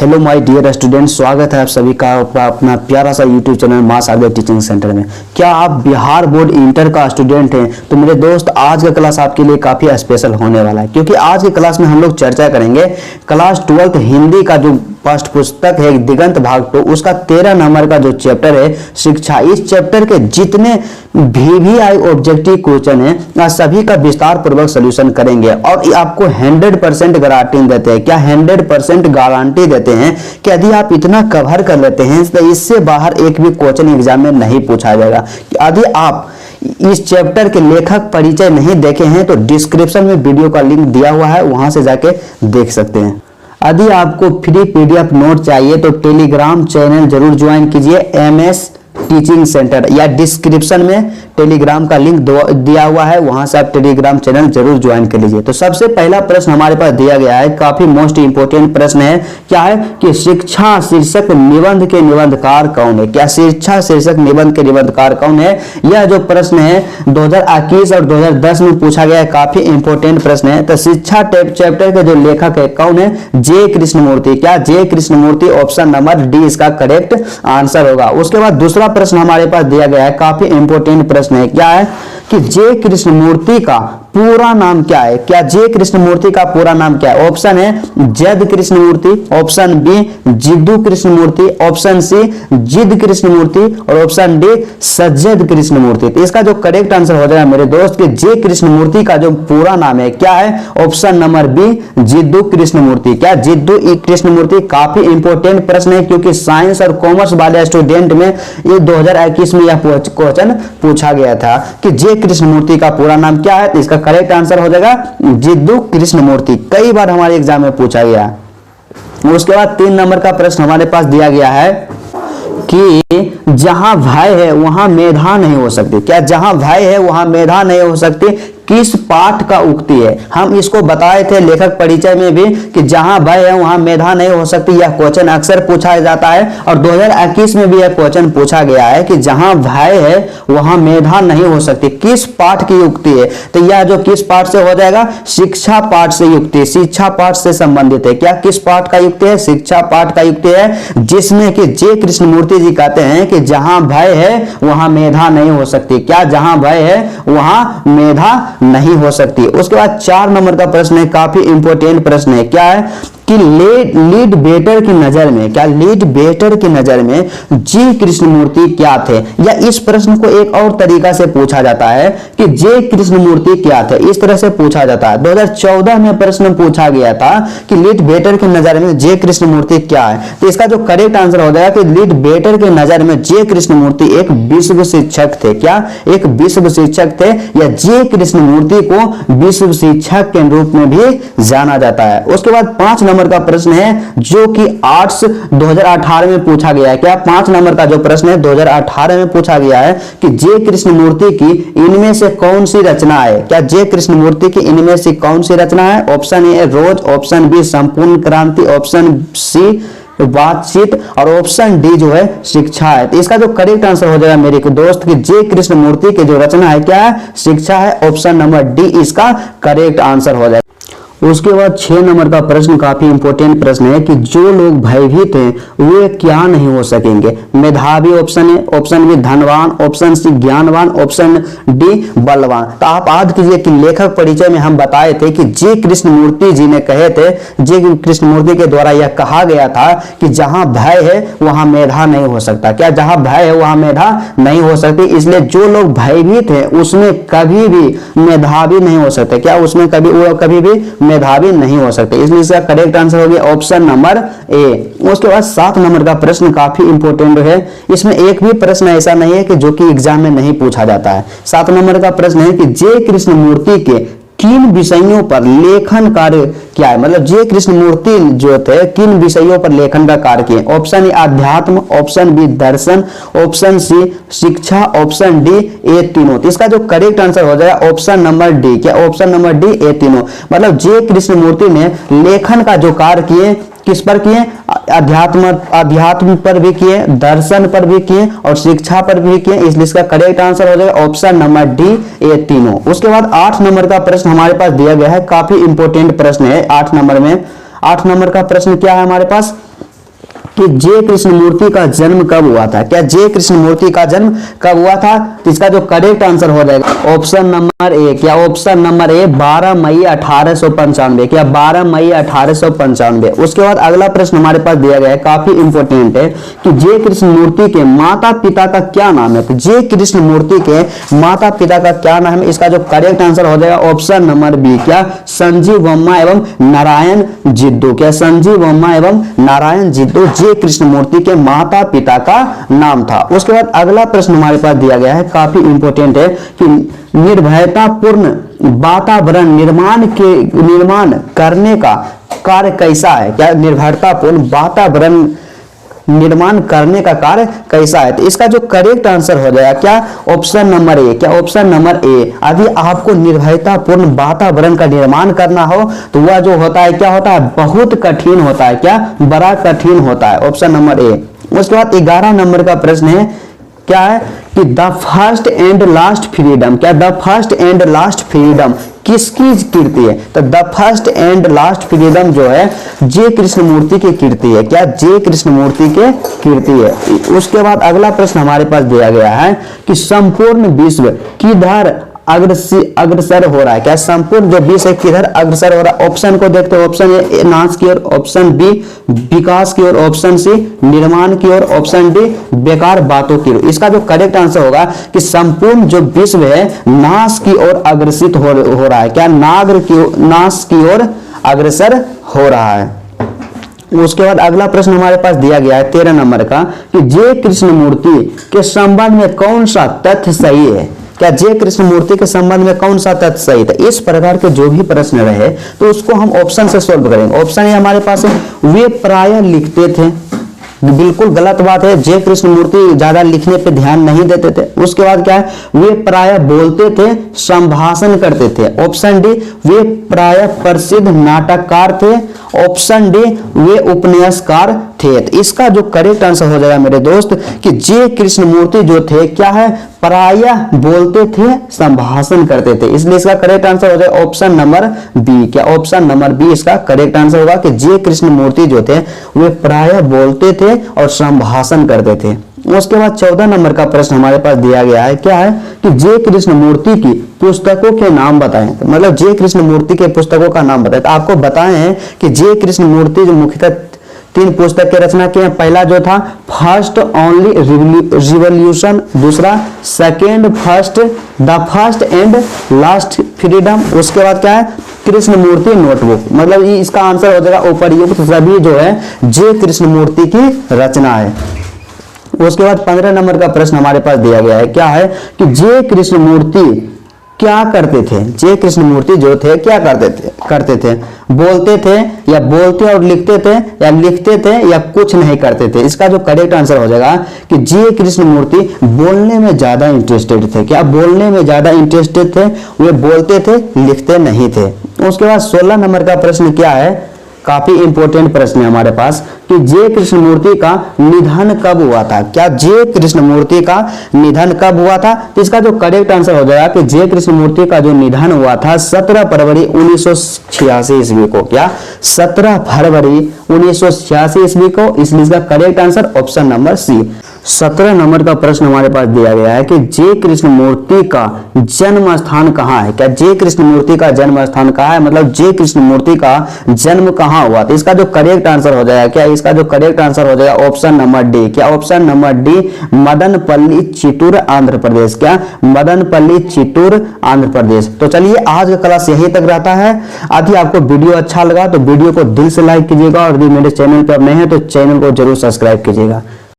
Hello my dear student, स्वागत है आप सभी का अपना प्यारा सा यूट्यूब चैनल मां सागर टीचिंग सेंटर में। क्या आप बिहार बोर्ड इंटर का स्टूडेंट हैं? तो मेरे दोस्त, आज का क्लास आपके लिए काफ़ी स्पेशल होने वाला है, क्योंकि आज के क्लास में हम लोग चर्चा करेंगे क्लास 12th हिंदी का जो फर्स्ट पुस्तक है दिगंत भाग 2, उसका 13 नंबर का जो चैप्टर है शिक्षा। इस चैप्टर के जितने VVI ऑब्जेक्टिव क्वेश्चन है सभी का विस्तार पूर्वक सोल्यूशन करेंगे और आपको 100% गारंटी देते हैं। क्या 100% गारंटी देते हैं कि यदि आप इतना कवर कर लेते हैं तो इससे बाहर एक भी क्वेश्चन एग्जाम में नहीं पूछा जाएगा। यदि आप इस चैप्टर के लेखक परिचय नहीं देखे हैं तो डिस्क्रिप्शन में वीडियो का लिंक दिया हुआ है, वहां से जाके देख सकते हैं। यदि आपको फ्री PDF नोट चाहिए तो टेलीग्राम चैनल जरूर ज्वाइन कीजिए, MS टीचिंग सेंटर, या डिस्क्रिप्शन में टेलीग्राम का लिंक दिया हुआ है, वहां से आप टेलीग्राम चैनल जरूर ज्वाइन कर लीजिए। तो सबसे पहला प्रश्न हमारे पास दिया गया है, काफी मोस्ट इंपोर्टेंट प्रश्न है। क्या है कि शिक्षा शीर्षक निबंध के निबंधकार कौन है? क्या शिक्षा शीर्षक निबंध के निबंधकार कौन है? यह जो प्रश्न है 2021 और 2010 में पूछा गया है, काफी इंपोर्टेंट प्रश्न है। तो शिक्षा चैप्टर के जो लेखक है कौन है? J कृष्णमूर्ति। क्या J Krishnamurti? Option number D इसका करेक्ट आंसर होगा। उसके बाद दूसरा प्रश्न हमारे पास दिया गया है, काफी इंपोर्टेंट प्रश्न है। क्या है कि J कृष्णमूर्ति का पूरा नाम क्या है? क्या J कृष्णमूर्ति का पूरा नाम क्या है? ऑप्शन है Jad Krishnamurti, option B Jiddu Krishnamurti, option C Jid Krishnamurthy और ऑप्शन D सज्जद कृष्णमूर्ति। तो इसका जो करेक्ट आंसर हो जाएगा मेरे दोस्त कि J कृष्णमूर्ति का जो पूरा नाम है क्या है? Option number B Jiddu Krishnamurti. क्या जिद्दू कृष्णमूर्ति? काफी इंपोर्टेंट प्रश्न है, क्योंकि साइंस और कॉमर्स वाले स्टूडेंट में ये 2021 में यह क्वेश्चन पूछा गया था कि J कृष्णमूर्ति का पूरा नाम क्या है। इसका करेक्ट आंसर हो जाएगा जिद्दू कृष्णमूर्ति। कई बार हमारे एग्जाम में पूछा गया। उसके बाद 3 नंबर का प्रश्न हमारे पास दिया गया है कि जहां भय है वहां मेधा नहीं हो सकती। क्या जहां भय है वहां मेधा नहीं हो सकती? किस पाठ का उक्ति है? हम इसको बताए थे लेखक परिचय में भी कि जहां भय है वहां मेधा नहीं हो सकती। यह क्वेश्चन अक्सर पूछा जाता है और 2021 में भी यह क्वेश्चन पूछा गया है कि जहां भय है वहां मेधा नहीं हो सकती। किस पाठ की उक्ति है? तो यह जो किस पाठ से हो जाएगा? शिक्षा पाठ से युक्ति, शिक्षा पाठ से संबंधित है। क्या किस पाठ का युक्ति है? शिक्षा पाठ का युक्ति है, जिसमें कि J कृष्णमूर्ति जी कहते हैं कि जहां भय है वहां मेधा नहीं हो सकती। क्या जहां भय है वहां मेधा नहीं हो सकती। उसके बाद 4 नंबर का प्रश्न है, काफी इंपोर्टेंट प्रश्न है। क्या है कि लीड बेटर की नजर में, क्या लीड बेटर की नजर में J कृष्णमूर्ति क्या थे? या इस प्रश्न को एक और तरीका से पूछा जाता है कि J कृष्णमूर्ति क्या थे, इस तरह से पूछा जाता है। 2014 में प्रश्न पूछा गया था कि लीड बेटर की नजर में J कृष्णमूर्ति क्या है। तो इसका जो करेक्ट आंसर हो जाएगा कि लीड बेटर की नजर में J कृष्णमूर्ति एक विश्व शिक्षक थे। क्या एक विश्व शिक्षक थे, या J कृष्णमूर्ति को विश्व शिक्षक के रूप में भी जाना जाता है। उसके बाद 5 नंबर का प्रश्न है जो कि आर्ट्स 2018 में पूछा गया है। क्या 5 नंबर का जो प्रश्न है 2018 में पूछा गया है कि J कृष्णमूर्ति की इनमें से कौन सी रचना है? क्या J कृष्णमूर्ति की इनमें से कौन सी रचना है? Option A rose, option B Sampurna Kranti, option C बातचीत और ऑप्शन डी जो है शिक्षा है। तो इसका जो करेक्ट आंसर हो जाएगा मेरे दोस्त कि J कृष्णमूर्ति की जो रचना है क्या है? शिक्षा है। ऑप्शन नंबर डी इसका करेक्ट आंसर हो जाएगा। उसके बाद 6 नंबर का प्रश्न काफी इंपोर्टेंट प्रश्न है कि जो लोग भयभीत हैं वे क्या नहीं हो सकेंगे? मेधावी ऑप्शन है, ऑप्शन बी धनवान, ऑप्शन सी ज्ञानवान, ऑप्शन डी बलवान। तो आप याद कीजिए कि लेखक परिचय में हम बताए थे कि J कृष्णमूर्ति जी ने कहे थे, J कृष्णमूर्ति के द्वारा यह कहा गया था कि जहां भय है वहां मेधा नहीं हो सकता। क्या जहां भय है वहां मेधा नहीं हो सकती, इसलिए जो लोग भयभीत है उसमें कभी भी मेधावी नहीं हो सकते। क्या उसमें कभी भी मेधावी नहीं हो सकते, इसलिए इसका करेक्ट आंसर हो गया ऑप्शन नंबर ए। उसके बाद 7 नंबर का प्रश्न काफी इंपोर्टेंट है। इसमें एक भी प्रश्न ऐसा नहीं है कि जो कि एग्जाम में नहीं पूछा जाता है। 7 नंबर का प्रश्न है कि J कृष्णमूर्ति के किन विषयों पर लेखन कार्य क्या है? मतलब J कृष्णमूर्ति जो थे किन विषयों पर लेखन का कार्य किए? ऑप्शन ए अध्यात्म, ऑप्शन बी दर्शन, ऑप्शन सी शिक्षा, ऑप्शन डी ए तीनों। तो इसका जो करेक्ट आंसर हो जाएगा ऑप्शन नंबर डी। क्या ऑप्शन नंबर डी ए तीनों? मतलब J कृष्णमूर्ति ने लेखन का जो कार्य किए किस पर किए? अध्यात्म पर भी किए, दर्शन पर भी किए और शिक्षा पर भी किए, इसलिए इसका करेक्ट आंसर हो जाएगा ऑप्शन नंबर डी ये तीनों। उसके बाद 8 नंबर का प्रश्न हमारे पास दिया गया है, काफी इंपोर्टेंट प्रश्न है 8 नंबर में। 8 नंबर का प्रश्न क्या है हमारे पास कि जे कृष्णमूर्ति का जन्म कब हुआ था? क्या जे कृष्णमूर्ति का जन्म कब हुआ था? तो इसका जो करेक्ट आंसर हो जाएगा ऑप्शन नंबर ए, क्या ऑप्शन नंबर ए 12 मई 1895, क्या 12 मई 1895। उसके बाद अगला प्रश्न हमारे पास दिया गया है, काफी इंपोर्टेंट है, कि जे कृष्णमूर्ति के माता पिता का क्या नाम है? तो जे कृष्णमूर्ति के माता पिता का क्या नाम है? इसका जो करेक्ट आंसर हो जाएगा ऑप्शन नंबर बी, क्या संजीव वर्मा एवं नारायण जिद्दू, क्या संजीव वर्मा एवं नारायण जिद्दू जे कृष्णमूर्ति के माता पिता का नाम था। उसके बाद अगला प्रश्न हमारे पास दिया गया है, काफी इंपोर्टेंट है, कि निर्भयतापूर्ण वातावरण निर्माण करने का कार्य कैसा है? क्या निर्भयतापूर्ण वातावरण निर्माण करने का कार्य कैसा है? तो इसका जो करेक्ट आंसर हो जाएगा क्या ऑप्शन नंबर ए, क्या ऑप्शन नंबर ए। अभी आपको निर्भयतापूर्ण वातावरण का निर्माण करना हो तो वह जो होता है क्या होता है? बहुत कठिन होता है, क्या बड़ा कठिन होता है, ऑप्शन नंबर ए। उसके बाद 11 नंबर का प्रश्न है, क्या है कि the first and last freedom, क्या the first and last freedom किसकी कीर्ति है? तो the first and last freedom जो है जे कृष्णमूर्ति की कीर्ति है, क्या जे कृष्णमूर्ति के कीर्ति है। उसके बाद अगला प्रश्न हमारे पास दिया गया है कि संपूर्ण विश्व किधर अग्रसर हो रहा है? क्या संपूर्ण जो विश्व है किधर अग्रसर हो रहा है? ऑप्शन को देखते हैं, ऑप्शन ए नाश की ओर, ऑप्शन बी विकास की ओर, ऑप्शन सी निर्माण की ओर, ऑप्शन डी बेकार बातों की ओर। इसका जो करेक्ट आंसर होगा कि संपूर्ण जो विश्व है नाश की ओर अग्रसित हो रहा है, क्या नाश की ओर अग्रसर हो रहा है। उसके बाद अगला प्रश्न हमारे पास दिया गया है 13 नंबर का, कि जे कृष्णमूर्ति के संबंध में कौन सा तथ्य सही है? क्या जे कृष्णमूर्ति के संबंध में कौन सा तथ्य सही था? इस प्रकार के जो भी प्रश्न रहे तो उसको हम ऑप्शन से सोल्व करेंगे। ऑप्शन ए हमारे पास है, वे प्रायः लिखते थे, बिल्कुल गलत बात है, जे कृष्णमूर्ति ज्यादा लिखने पे ध्यान नहीं देते थे। उसके बाद क्या है, वे प्रायः बोलते थे, संभाषण करते थे, ऑप्शन डी वे प्रायः प्रसिद्ध नाटककार थे, ऑप्शन डी वे उपन्यासकार थे। तो इसका जो करेक्ट आंसर हो जाएगा मेरे दोस्त कि जे कृष्णमूर्ति जो थे क्या है प्रायः बोलते थे, संभाषण करते थे, इसलिए इसका करेक्ट आंसर हो जाएगा ऑप्शन नंबर बी, क्या ऑप्शन नंबर बी इसका करेक्ट आंसर होगा कि जे कृष्णमूर्ति जो थे वे प्रायः बोलते थे और संभाषण करते थे। उसके बाद 14 नंबर का प्रश्न हमारे पास दिया गया है, क्या है कि जे कृष्णमूर्ति की पुस्तकों के नाम बताएं। तो मतलब जे कृष्णमूर्ति के पुस्तकों का नाम बताएं। तो आपको बताए हैं कि जे कृष्णमूर्ति जो मुख्यतः 3 पुस्तक की रचना की है। पहला जो था फर्स्ट ओनली रिवॉल्यूशन, दूसरा second the first and last freedom, उसके बाद क्या है कृष्णमूर्ति नोटबुक। मतलब ये इसका आंसर हो जाएगा उपर्युक्त सभी जो है जे कृष्णमूर्ति की रचना है। उसके बाद 15 नंबर का प्रश्न हमारे पास दिया गया है, क्या है कि जे कृष्णमूर्ति क्या करते थे? जे कृष्णमूर्ति जो थे क्या करते थे? बोलते थे या बोलते और लिखते थे या लिखते थे या कुछ नहीं करते थे? इसका जो करेक्ट आंसर हो जाएगा कि जे कृष्णमूर्ति बोलने में ज्यादा इंटरेस्टेड थे, क्या बोलने में ज्यादा इंटरेस्टेड थे, वे बोलते थे लिखते नहीं थे। उसके बाद 16 नंबर का प्रश्न क्या है, काफी इंपॉर्टेंट प्रश्न है हमारे पास, कि जे कृष्णमूर्ति का निधन कब हुआ था? क्या जे कृष्णमूर्ति का निधन कब हुआ था? तो इसका जो करेक्ट आंसर हो जाएगा कि जे कृष्णमूर्ति का जो निधन हुआ था 17 फरवरी 1986 ईस्वी को, क्या 17 फरवरी 1986 ईस्वी को, इसलिए इसका correct answer option number C. 17 नंबर का प्रश्न हमारे पास दिया गया है कि जे कृष्णमूर्ति का जन्म स्थान कहाँ है? क्या जे कृष्णमूर्ति का जन्म स्थान कहाँ है? मतलब जे कृष्णमूर्ति का जन्म कहाँ हुआ? तो इसका जो करेक्ट आंसर हो जाएगा, क्या इसका जो करेक्ट आंसर हो जाएगा ऑप्शन नंबर डी, क्या option number D Madanapalle Chittoor Andhra Pradesh, क्या मदनपल्ली चित्तूर आंध्र प्रदेश। तो चलिए आज का क्लास यहीं तक रहता है। यदि आपको वीडियो अच्छा लगा तो वीडियो को दिल से लाइक कीजिएगा और यदि मेरे चैनल पर नए हैं तो चैनल को जरूर सब्सक्राइब कीजिएगा।